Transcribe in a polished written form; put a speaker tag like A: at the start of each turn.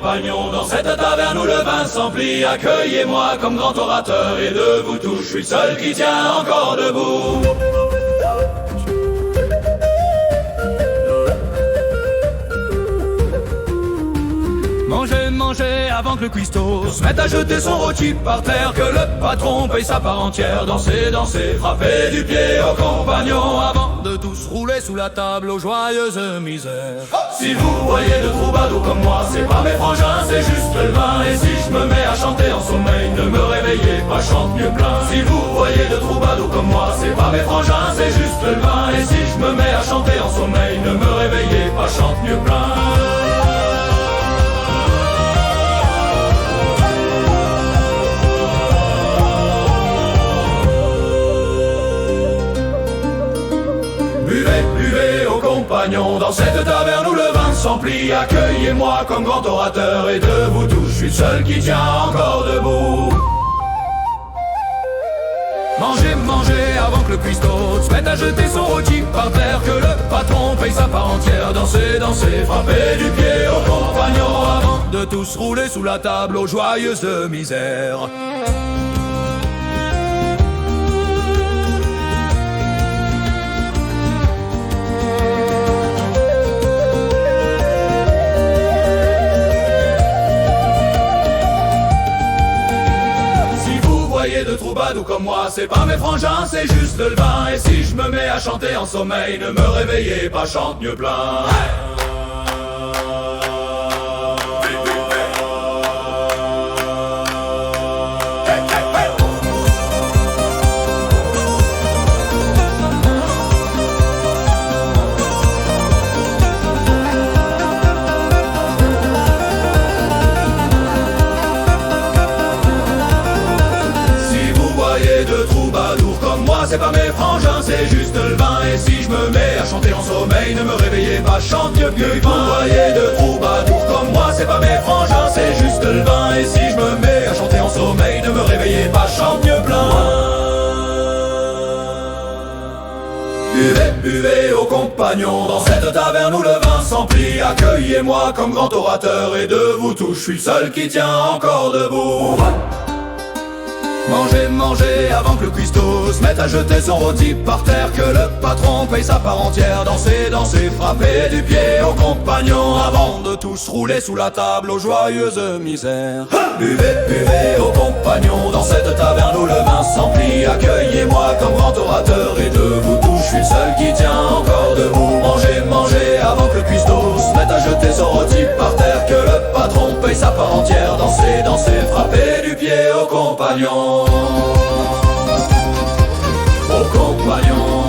A: compagnons, dans cette taverne où le vin s'emplit, accueillez-moi comme grand orateur, et de vous tous, je suis le seul qui tient encore debout. Mangez, mangez avant que le cuistot se mette à jeter son rôti par terre, que le patron paye sa part entière. Dansez, dansez, frappez du pied aux compagnons avant de tous rouler sous la table aux joyeuses misères. Si vous voyez de troubadours comme moi, c'est pas mes frangins, c'est juste le vin. Et si je me mets à chanter en sommeil, ne me réveillez pas, chante mieux plein. Si vous voyez de troubadours comme moi, c'est pas mes frangins, c'est juste le vin. Et si je me mets à chanter en sommeil, ne me réveillez pas, chante mieux plein. Buvez, buvez aux compagnons, dans cette taverne où le vin s'emplit, accueillez-moi comme grand orateur, et de vous tous, je suis le seul qui tient encore debout. Mangez, mangez avant que le cuistot se mette à jeter son rôti par terre, que le patron paye sa part entière. Dansez, dansez, frappez du pied aux compagnons avant de tous rouler sous la table aux joyeuses misères. De troubadours comme moi, c'est pas mes frangins, c'est juste le vin. Et si je me mets à chanter en sommeil, ne me réveillez pas, chante mieux plein. De troubadours comme moi, c'est pas mes frangins, c'est juste le vin. Et si je me mets à chanter en sommeil, ne me réveillez pas, chante mieux que le vin. Vous voyez de troubadours comme moi, c'est pas mes frangins, c'est juste le vin. Et si je me mets à chanter en sommeil, ne me réveillez pas, chante mieux plein. Buvez, buvez aux compagnons, dans cette taverne où le vin s'emplit, accueillez-moi comme grand orateur, et de vous tous, je suis le seul qui tient encore debout. Mangez, mangez avant que le cuistot se mette à jeter son rôti par terre, que le patron paye sa part entière. Dansez, dansez, frappez du pied aux compagnons avant de tous rouler sous la table aux joyeuses misères. Buvez, buvez aux compagnons, dans cette taverne où le vin s'emplit, accueillez-moi comme grand orateur, et de vous tous, je suis le seul qui tient encore debout. Mangez, mangez avant que le cuistot se mette à jeter son rôti par terre, que le patron paye sa part entière. Dansez, dansez, frappez du pied aux compagnons. Aux compagnons.